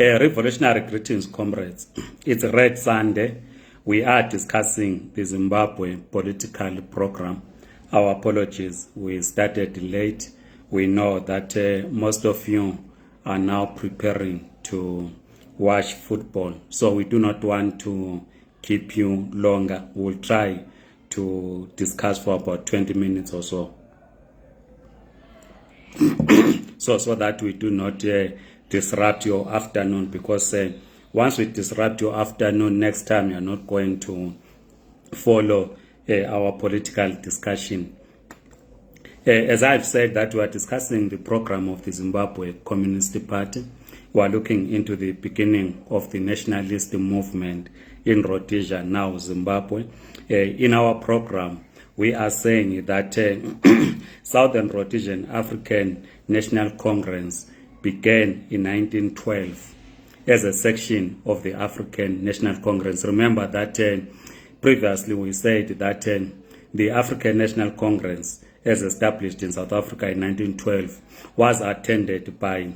Revolutionary greetings, comrades. It's Red Sunday. We are discussing the Zimbabwe political program. Our apologies, we started late. We know that most of you are now preparing to watch football, so we do not want to keep you longer. We'll try to discuss for about 20 minutes or so. So that we do not disrupt your afternoon, because once we disrupt your afternoon, next time you're not going to follow our political discussion. As I've said, that we are discussing the program of the Zimbabwe Communist Party. We are looking into the beginning of the nationalist movement in Rhodesia, now Zimbabwe. In our program, we are saying that Southern Rhodesian African National Congress began in 1912 as a section of the African National Congress. Remember that previously we said that the African National Congress, as established in South Africa in 1912, was attended by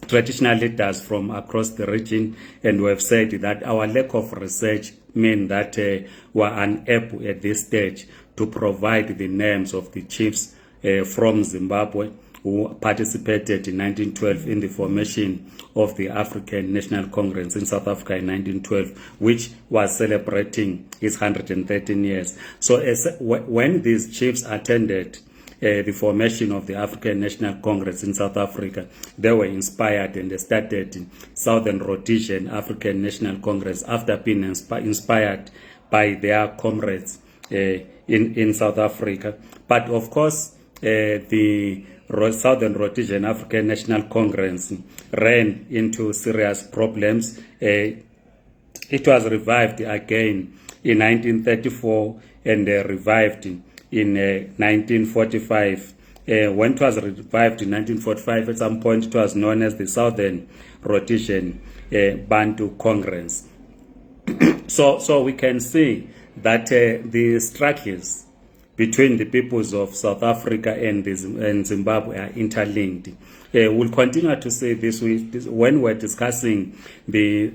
traditional leaders from across the region, and we have said that our lack of research meant that we are unable at this stage to provide the names of the chiefs from Zimbabwe who participated in 1912 in the formation of the African National Congress in South Africa in 1912, which was celebrating its 113 years. So when these chiefs attended the formation of the African National Congress in South Africa, they were inspired and they started Southern Rhodesian African National Congress after being inspired by their comrades in South Africa. But of course, the Southern Rhodesian African National Congress ran into serious problems. It was revived again in 1934 and revived in 1945. When it was revived in 1945, at some point it was known as the Southern Rhodesian Bantu Congress. So we can see that the struggles between the peoples of South Africa and Zimbabwe are interlinked. We'll continue to say this when we're discussing the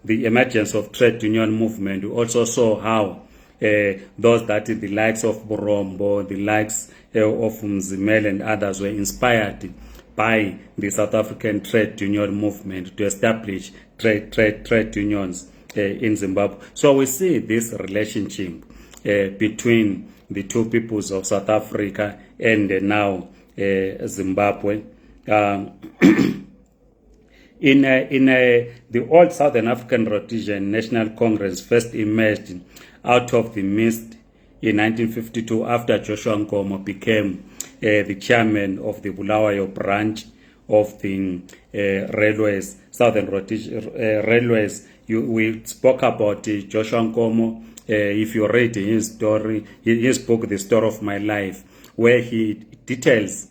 emergence of trade union movement. We also saw how those that the likes of Borombo, the likes of Mzimel and others were inspired by the South African trade union movement to establish trade unions in Zimbabwe. So we see this relationship between the two peoples of South Africa and now Zimbabwe. The old Southern African Rhodesian National Congress first emerged out of the mist in 1952 after Joshua Nkomo became the chairman of the Bulawayo branch of the railways, Southern Rhodesia railways. We spoke about Joshua Nkomo. If you read his story, his book, The Story of My Life, where he details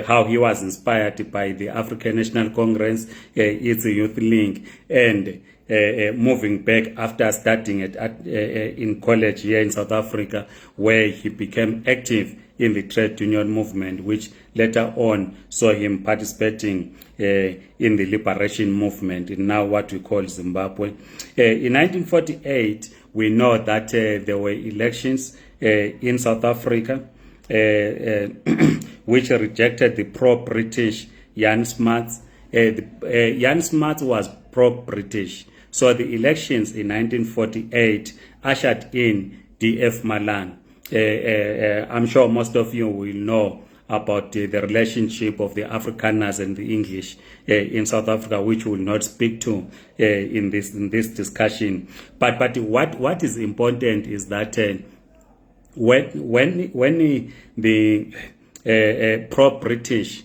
how he was inspired by the African National Congress, its youth link, and moving back after starting in college here in South Africa, where he became active in the trade union movement, which later on saw him participating in the liberation movement in now what we call Zimbabwe. In 1948, we know that there were elections in South Africa which rejected the pro-British Jan Smuts. Jan Smuts was pro-British. So the elections in 1948 ushered in D.F. Malan. I'm sure most of you will know about the relationship of the Afrikaners and the English in South Africa, which we will not speak to in this discussion. But what is important is that when the pro-British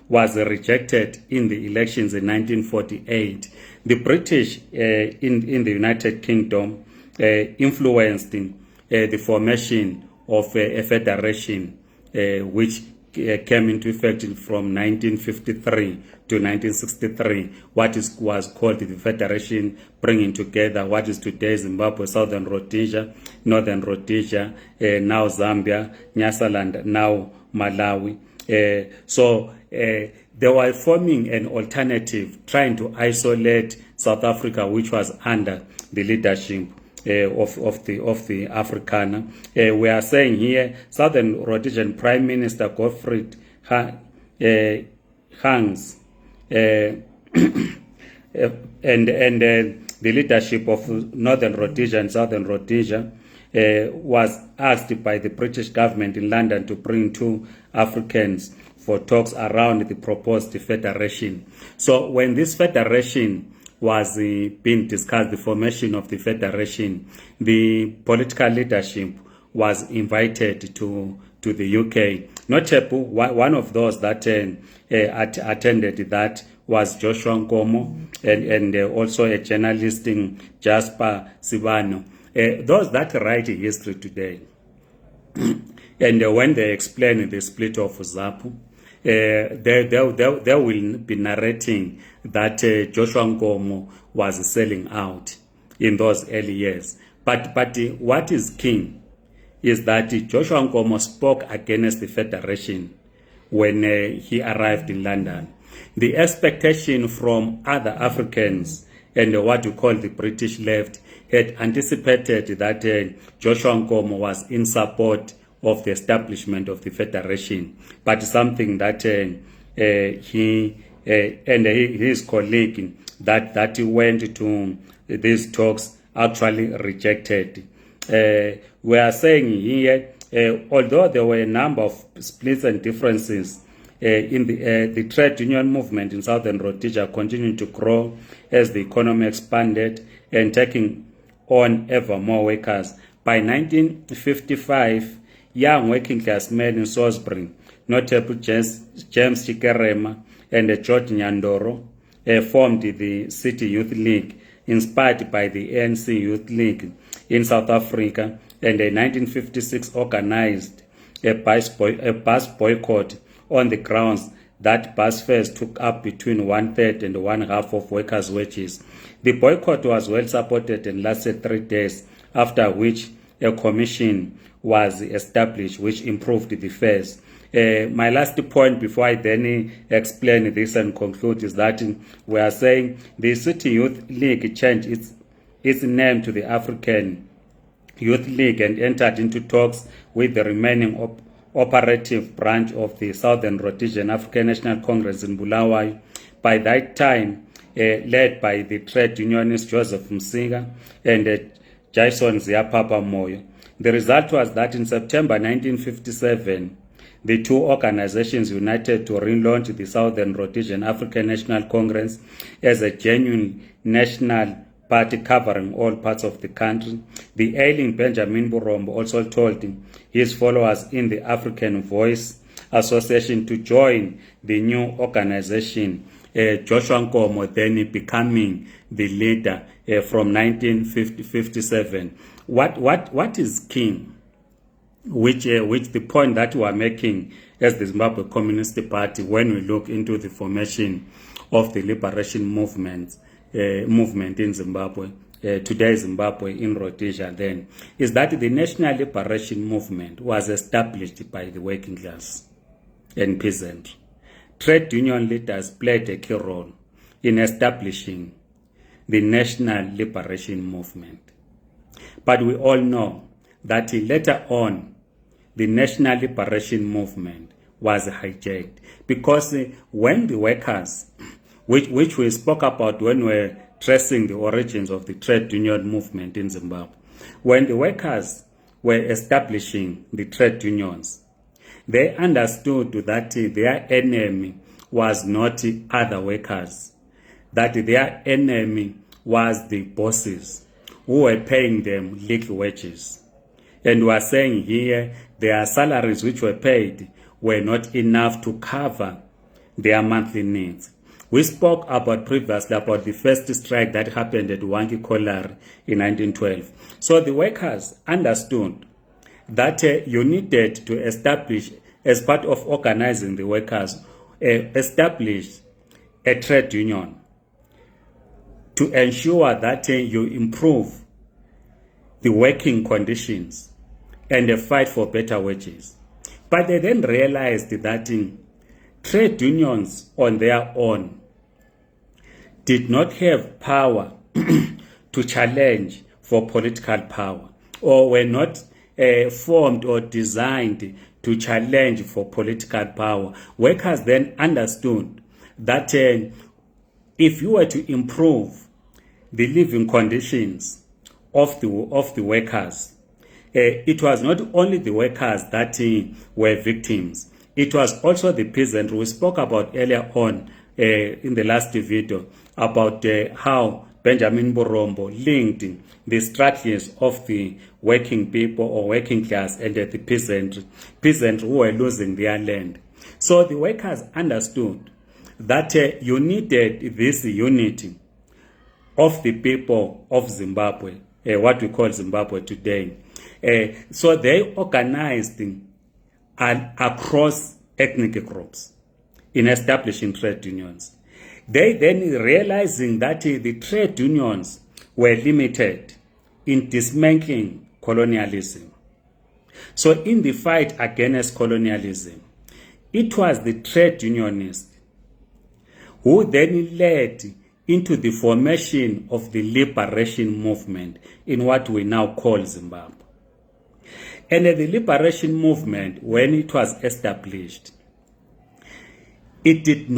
was rejected in the elections in 1948, the British in the United Kingdom influenced the formation of a federation which came into effect from 1953 to 1963, was called the Federation, bringing together what is today Zimbabwe, Southern Rhodesia, Northern Rhodesia, now Zambia, Nyasaland, now Malawi. They were forming an alternative, trying to isolate South Africa, which was under the leadership of the Afrikaner. We are saying here, Southern Rhodesian Prime Minister Gottfried Hans and the leadership of Northern Rhodesia and Southern Rhodesia was asked by the British government in London to bring two Africans for talks around the proposed federation. So when this federation was being discussed, the formation of the federation, the political leadership was invited to the UK. Notable, one of those that attended that was Joshua Nkomo and also a journalist, Jasper Sibano. Those that write history today, and when they explain the split of ZAPU, they will be narrating that Joshua Nkomo was selling out in those early years. But what is key is that Joshua Nkomo spoke against the federation when he arrived in London. The expectation from other Africans and what you call the British left had anticipated that Joshua Nkomo was in support of the establishment of the federation, but something that he and his colleague that went to these talks actually rejected. We are saying here, although there were a number of splits and differences in the trade union movement in Southern Rhodesia continued to grow as the economy expanded and taking on ever more workers. By 1955, young working class men in Salisbury, notable James Chikerema and George Nyandoro, formed the City Youth League, inspired by the ANC Youth League in South Africa, and in 1956 organized a bus boycott on the grounds that bus fares took up between 1/3 and 1/2 of workers' wages. The boycott was well supported and lasted 3 days, after which a commission was established which improved the fares. My last point before I then explain this and conclude is that we are saying the City Youth League changed its name to the African Youth League and entered into talks with the remaining operative branch of the Southern Rhodesian African National Congress in Bulawayo, by that time led by the trade unionist Joseph Msinga and Jason Ziapapa Moyo. The result was that in September 1957, the two organizations united to relaunch the Southern Rhodesian African National Congress as a genuine national party covering all parts of the country. The ailing Benjamin Burombo also told his followers in the African Voice Association to join the new organization, Joshua Nkomo then becoming the leader from 1957. What is key, which the point that we are making as the Zimbabwe Communist Party when we look into the formation of the liberation movement in Zimbabwe, today Zimbabwe in Rhodesia then, is that the National Liberation Movement was established by the working class and peasantry. Trade union leaders played a key role in establishing the National Liberation Movement. But we all know that later on, the National Liberation Movement was hijacked, because when the workers, which we spoke about when we were tracing the origins of the trade union movement in Zimbabwe, when the workers were establishing the trade unions, they understood that their enemy was not other workers, that their enemy was the bosses who were paying them little wages. And we are saying here their salaries which were paid were not enough to cover their monthly needs. We spoke about previously about the first strike that happened at Wangi Kolari in 1912. So the workers understood that you needed to establish, as part of organizing the workers, establish a trade union to ensure that you improve the working conditions and fight for better wages. But they then realized that trade unions on their own did not have power to challenge for political power, or were not formed or designed to challenge for political power. Workers then understood that if you were to improve the living conditions of the workers, it was not only the workers that were victims, it was also the peasant. We spoke about earlier on in the last video about how Benjamin Borombo linked the struggles of the working people or working class and the peasant who were losing their land. So the workers understood that you needed this unity of the people of Zimbabwe, what we call Zimbabwe today. So they organized across ethnic groups in establishing trade unions. They then realizing that the trade unions were limited in dismantling colonialism. So in the fight against colonialism, it was the trade unionists who then led into the formation of the liberation movement in what we now call Zimbabwe. And the liberation movement, when it was established, it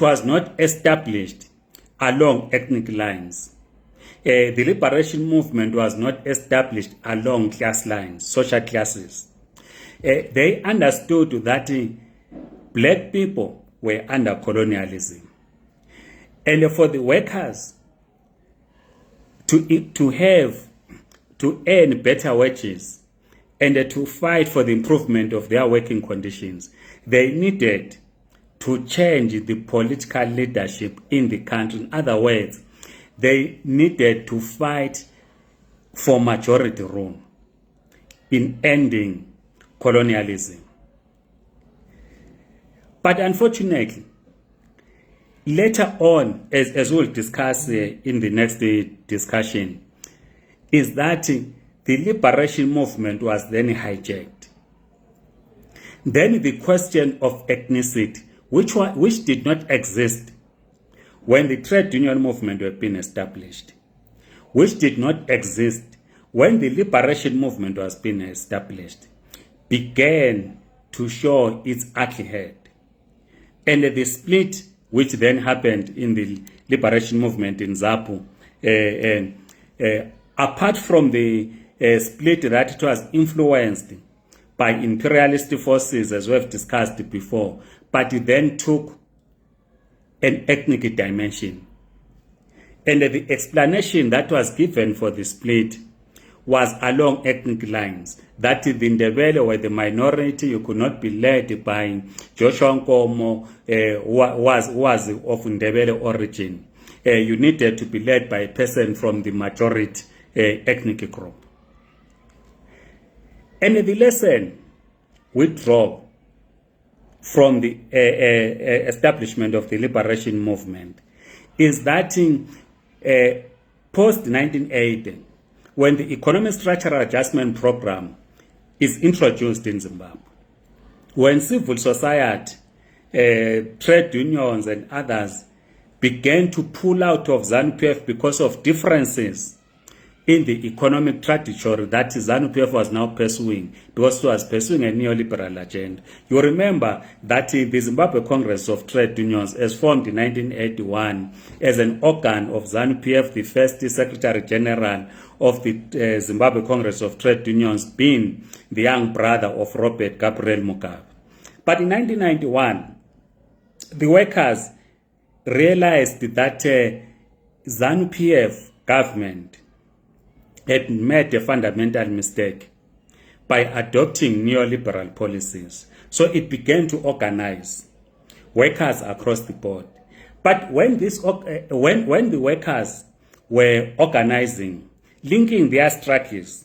was not established along ethnic lines. The liberation movement was not established along class lines, social classes. They understood that black people were under colonialism. And for the workers to earn better wages and to fight for the improvement of their working conditions, they needed to change the political leadership in the country. In other words, they needed to fight for majority rule in ending colonialism. But unfortunately, later on, as we'll discuss in the next discussion, is that the liberation movement was then hijacked. Then the question of ethnicity, which did not exist when the trade union movement were being established, which did not exist when the liberation movement was being established, began to show its ugly head. And the split which then happened in the liberation movement in ZAPU, apart from the split that it was influenced by imperialist forces, as we have discussed before, but it then took an ethnic dimension. And the explanation that was given for the split was along ethnic lines, that the Ndebele were the minority. You could not be led by Joshua Nkomo, was of Ndebele origin. You needed to be led by a person from the majority ethnic group. And the lesson we draw from the establishment of the liberation movement is that in post-1980, when the Economic Structural Adjustment Program is introduced in Zimbabwe, when civil society, trade unions and others began to pull out of ZANU-PF because of differences in the economic trajectory that ZANU-PF was now pursuing, because it was pursuing a neoliberal agenda. You remember that the Zimbabwe Congress of Trade Unions, as formed in 1981 as an organ of ZANU-PF, the first Secretary General of the Zimbabwe Congress of Trade Unions being the young brother of Robert Gabriel Mugabe. But in 1991, the workers realized that ZANU-PF government had made a fundamental mistake by adopting neoliberal policies. So it began to organize workers across the board. But when the workers were organizing, linking their struggles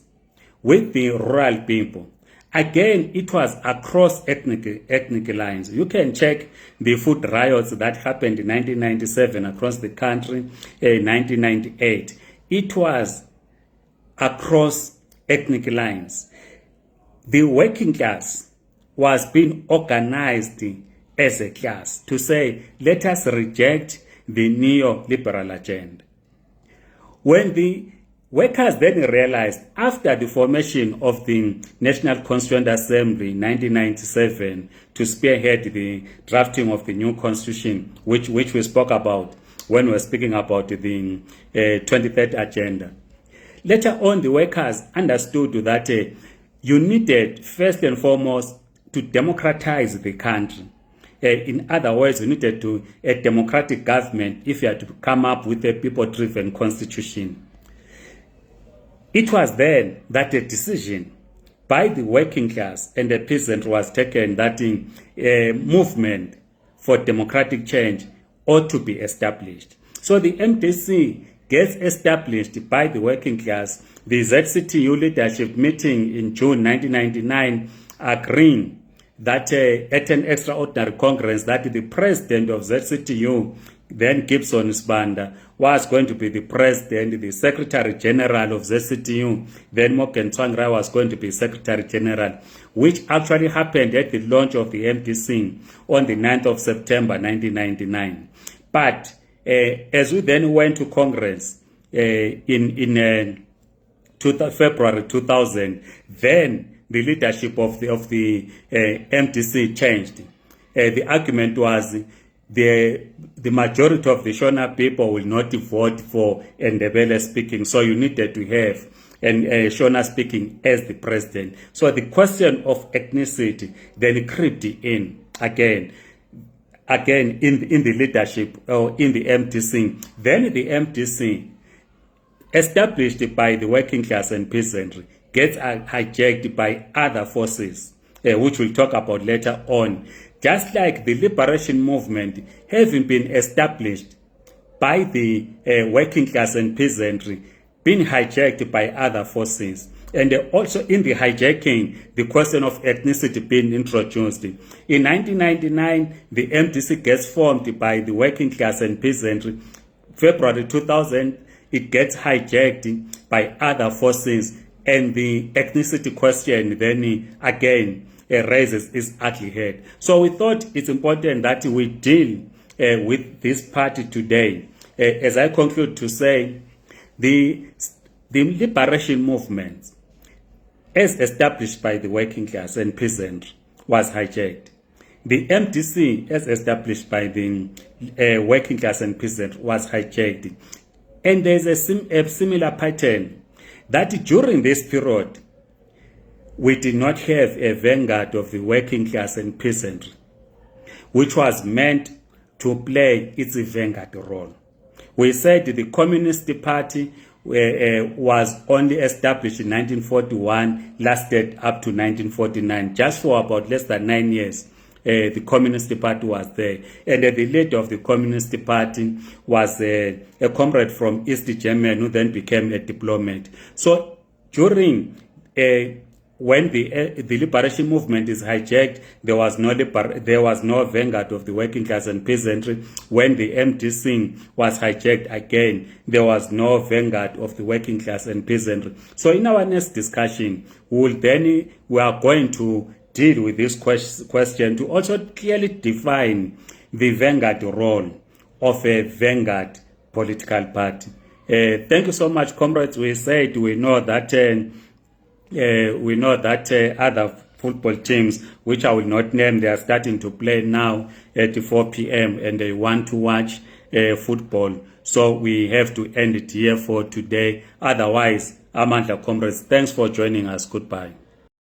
with the rural people, again, it was across ethnic lines. You can check the food riots that happened in 1997 across the country, 1998. It was across ethnic lines. The working class was being organized as a class to say, let us reject the neoliberal agenda. When the workers then realized, after the formation of the National Constituent Assembly in 1997 to spearhead the drafting of the new constitution, which we spoke about when we were speaking about the 23rd agenda, later on the workers understood that you needed first and foremost to democratize the country. In other words, you needed to a democratic government if you had to come up with a people-driven constitution. It was then that a decision by the working class and the peasant was taken that a movement for democratic change ought to be established. So the MDC gets established by the working class. The ZCTU leadership meeting in June 1999 agreeing that at an extraordinary congress that the president of ZCTU, then Gibson Sibanda, was going to be the president, the secretary general of ZCTU, then Morgan Tsvangirai was going to be secretary general, which actually happened at the launch of the MDC on the 9th of September 1999. But as we then went to Congress in February 2000, then the leadership of the MDC changed. The argument was the majority of the Shona people will not vote for Ndebele speaking, so you needed to have Shona speaking as the president. So the question of ethnicity then crept in again in the leadership or in the MDC. Then the MDC, established by the working class and peasantry, gets hijacked by other forces, which we'll talk about later on. Just like the liberation movement having been established by the working class and peasantry, being hijacked by other forces. And also in the hijacking, the question of ethnicity being introduced. In 1999, the MDC gets formed by the working class and peasantry. February 2000, it gets hijacked by other forces, and the ethnicity question then again raises its ugly head. So we thought it's important that we deal with this party today. As I conclude to say, the liberation movement, as established by the working class and peasantry, was hijacked. The MDC, as established by the working class and peasantry, was hijacked. And there's a similar pattern that during this period, we did not have a vanguard of the working class and peasantry, which was meant to play its vanguard role. We said the Communist Party was only established in 1941, lasted up to 1949, just for about less than 9 years. The Communist Party was there, and the leader of the Communist Party was a comrade from East Germany who then became a diplomat. So during when the liberation movement is hijacked, there was no vanguard of the working class and peasantry. When the MDC was hijacked again, there was no vanguard of the working class and peasantry. So in our next discussion, we are going to deal with this question to also clearly define the vanguard role of a vanguard political party. Thank you so much, comrades. We said we know that other football teams, which I will not name, they are starting to play now at 4 p.m. and they want to watch football. So we have to end it here for today. Otherwise, Amandla, comrades, thanks for joining us. Goodbye.